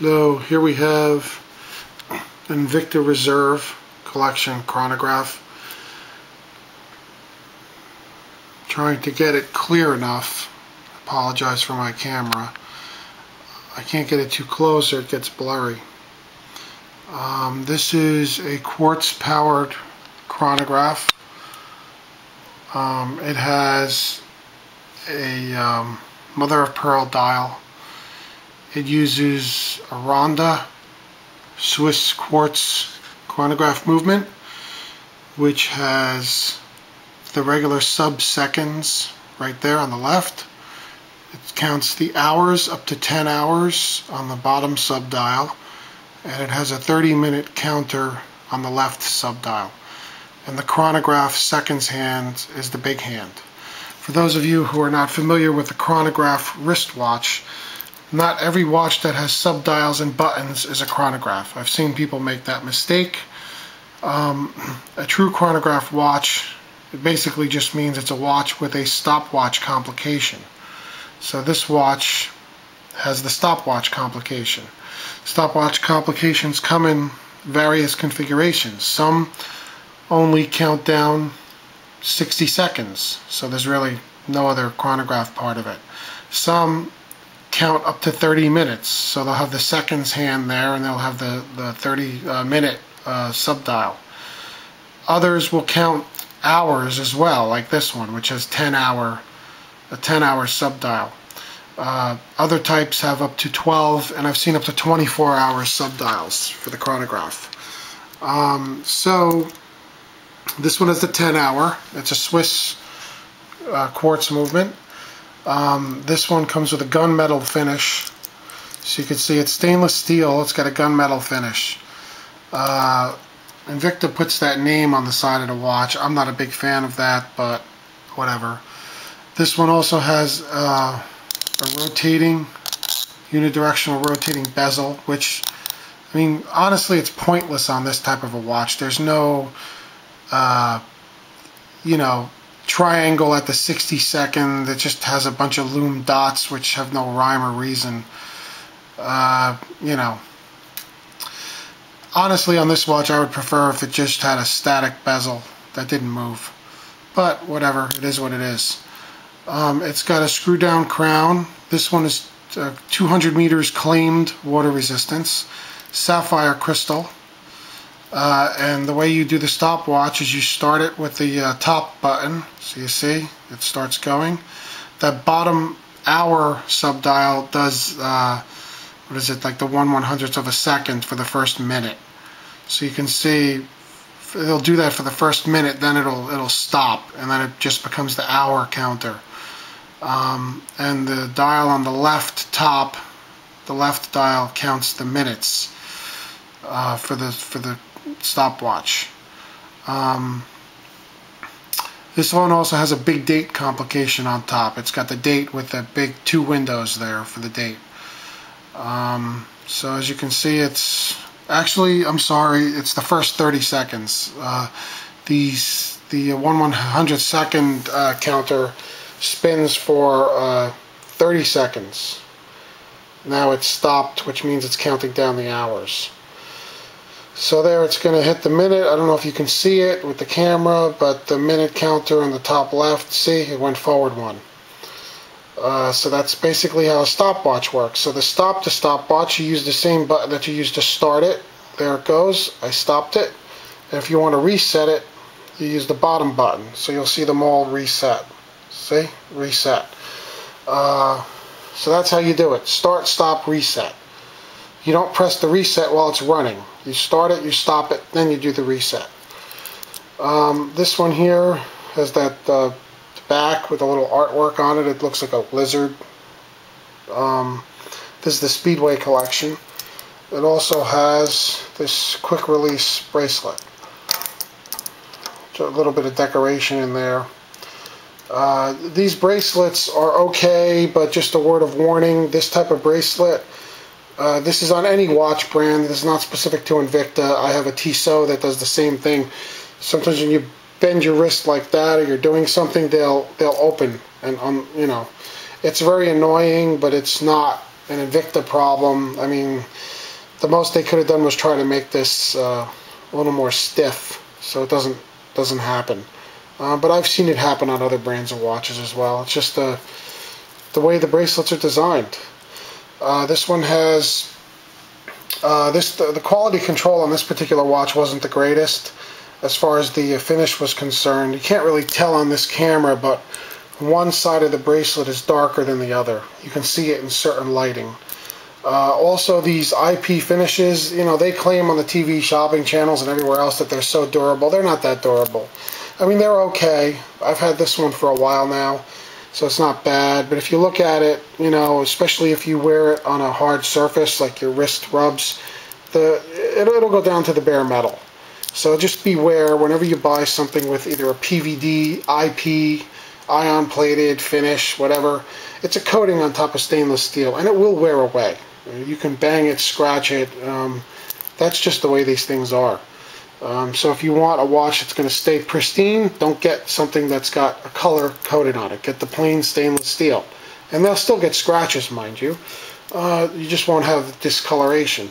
So here we have Invicta Reserve Collection Chronograph. Trying to get it clear enough. Apologize for my camera. I can't get it too close or it gets blurry. This is a quartz powered chronograph. It has a mother of pearl dial. It uses a Ronda Swiss quartz chronograph movement, which has the regular sub-seconds right there on the left. It counts the hours up to 10 hours on the bottom sub-dial, and it has a 30-minute counter on the left sub-dial. And the chronograph seconds hand is the big hand. For those of you who are not familiar with the chronograph wristwatch, not every watch that has sub-dials and buttons is a chronograph. I've seen people make that mistake. A true chronograph watch, it basically just means it's a watch with a stopwatch complication. So this watch has the stopwatch complication. Stopwatch complications come in various configurations. Some only count down 60 seconds, so there's really no other chronograph part of it. Some count up to 30 minutes, so they'll have the seconds hand there and they'll have the 30-minute sub-dial. Others will count hours as well, like this one, which has a 10-hour sub-dial. Other types have up to 12, and I've seen up to 24-hour sub-dials for the chronograph. So this one is the 10-hour. It's a Swiss quartz movement. This one comes with a gunmetal finish. So you can see it's stainless steel. It's got a gunmetal finish. Invicta puts that name on the side of the watch. I'm not a big fan of that, but whatever. This one also has a rotating, unidirectional rotating bezel, which, I mean, honestly, it's pointless on this type of a watch. There's no, triangle at the 60-second that just has a bunch of loom dots which have no rhyme or reason. Honestly, on this watch, I would prefer if it just had a static bezel that didn't move. But whatever, it is what it is. It's got a screw-down crown. This one is 200 meters claimed water resistance, sapphire crystal. And the way you do the stopwatch is you start it with the top button. So you see, it starts going. That bottom hour sub-dial does, like the 1/100th of a second for the first minute. So you can see it'll do that for the first minute, then it'll stop, and then it just becomes the hour counter. And the dial on the left top, the left dial counts the minutes for the stopwatch. This one also has a big date complication on top. It's got the date with the big 2 windows there for the date. So as you can see, it's actually, I'm sorry, it's the first 30 seconds. The 1/100th second counter spins for 30 seconds. Now it's stopped, which means it's counting down the hours. So there, it's going to hit the minute. I don't know if you can see it with the camera, but the minute counter on the top left, see, it went forward 1. So that's basically how a stopwatch works. So the stopwatch, you use the same button that you use to start it. There it goes. I stopped it. And if you want to reset it, you use the bottom button. So you'll see them all reset. See? Reset. So that's how you do it. Start, stop, reset. You don't press the reset while it's running. You start it, you stop it, then you do the reset. This one here has that back with a little artwork on it. It looks like a lizard. This is the Speedway collection. It also has this quick release bracelet. So a little bit of decoration in there. These bracelets are okay, but just a word of warning, this type of bracelet, this is on any watch brand. This is not specific to Invicta. I have a Tissot that does the same thing. Sometimes when you bend your wrist like that, or you're doing something, they'll open, and it's very annoying, but it's not an Invicta problem. I mean, the most they could have done was try to make this a little more stiff, so it doesn't happen. But I've seen it happen on other brands of watches as well. It's just the way the bracelets are designed. This one has the quality control on this particular watch wasn't the greatest as far as the finish was concerned. You can't really tell on this camera, but one side of the bracelet is darker than the other. You can see it in certain lighting. Also, these IP finishes, you know, they claim on the TV shopping channels and everywhere else that they're so durable. They're not that durable. I mean, they're okay. I've had this one for a while now, so it's not bad. But if you look at it, you know, especially if you wear it on a hard surface like your wrist rubs, it'll go down to the bare metal. So just beware whenever you buy something with either a PVD, IP, ion-plated finish, whatever. It's a coating on top of stainless steel, and it will wear away. You can bang it, scratch it. That's just the way these things are. So if you want a watch that's going to stay pristine, don't get something that's got a color coated on it. Get the plain stainless steel. And they'll still get scratches, mind you. You just won't have discoloration.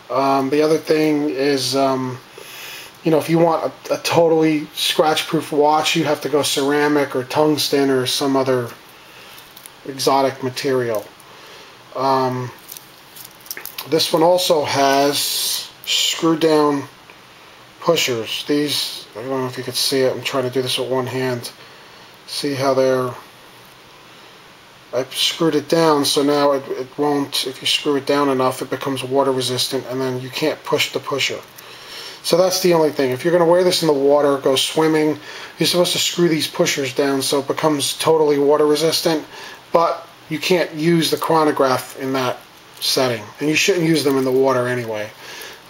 The other thing is, you know, if you want a totally scratch-proof watch, you have to go ceramic or tungsten or some other exotic material. This one also has screw-down pushers. These, I don't know if you can see it. I'm trying to do this with one hand. See how they're... I've screwed it down, so now it won't, if you screw it down enough, it becomes water resistant, and then you can't push the pusher. So that's the only thing. If you're going to wear this in the water, go swimming, you're supposed to screw these pushers down so it becomes totally water resistant, but you can't use the chronograph in that setting, and you shouldn't use them in the water anyway.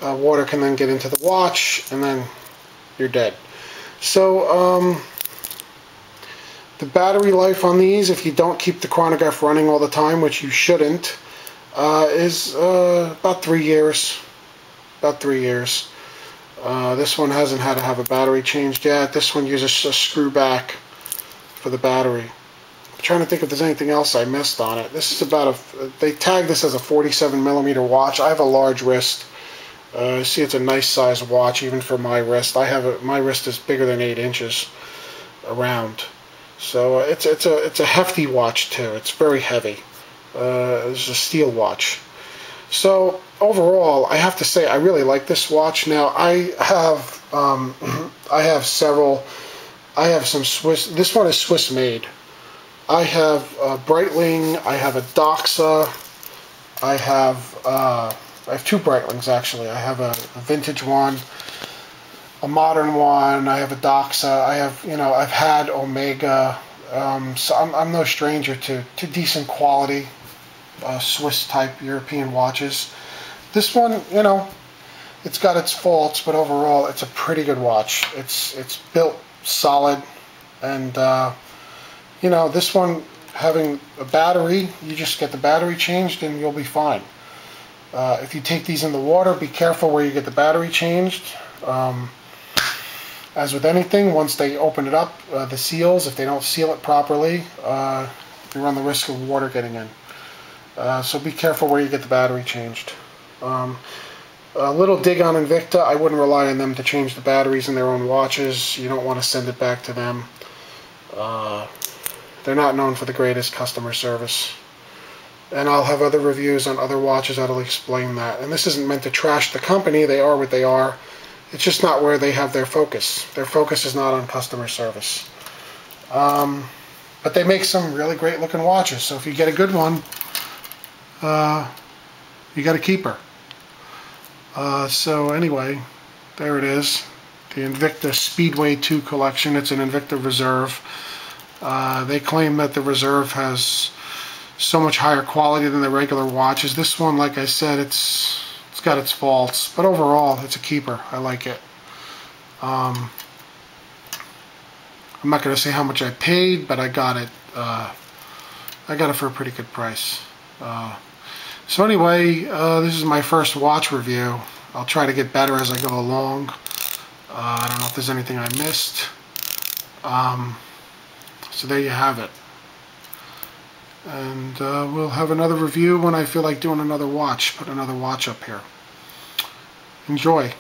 Water can then get into the watch, and then you're dead. So the battery life on these, if you don't keep the chronograph running all the time, which you shouldn't, is about 3 years. About 3 years. This one hasn't had to have a battery changed yet. This one uses a screw back for the battery. I'm trying to think if there's anything else I missed on it. This is about they tag this as a 47mm watch. I have a large wrist. See, it's a nice size watch even for my wrist. My wrist is bigger than 8 inches around. So it's a hefty watch too. It's very heavy. It's a steel watch. So overall, I have to say I really like this watch. Now I have several. I have some Swiss. This one is Swiss made. I have a Breitling. I have a Doxa. I have 2 Breitlings actually. I have a vintage one, a modern one. I have a Doxa. I have, you know, I've had Omega. So I'm no stranger to decent quality Swiss type European watches. This one, you know, it's got its faults, but overall it's a pretty good watch. It's built solid, and you know, this one having a battery, you just get the battery changed and you'll be fine. If you take these in the water, be careful where you get the battery changed. As with anything, once they open it up, the seals, if they don't seal it properly, you run the risk of water getting in. So be careful where you get the battery changed. A little dig on Invicta, I wouldn't rely on them to change the batteries in their own watches. You don't want to send it back to them. They're not known for the greatest customer service. And I'll have other reviews on other watches that'll explain that. And this isn't meant to trash the company. They are what they are. It's just not where they have their focus. Their focus is not on customer service. But they make some really great looking watches. So if you get a good one, you got to keep her. So anyway, there it is. The Invicta Speedway 2 collection. It's an Invicta Reserve. They claim that the Reserve has so much higher quality than the regular watches. This one, like I said, it's got its faults, but overall it's a keeper. I like it. I'm not going to say how much I paid, but I got it. I got it for a pretty good price. So anyway, this is my first watch review. I'll try to get better as I go along. I don't know if there's anything I missed. So there you have it. And we'll have another review when I feel like doing another watch. Put another watch up here. Enjoy.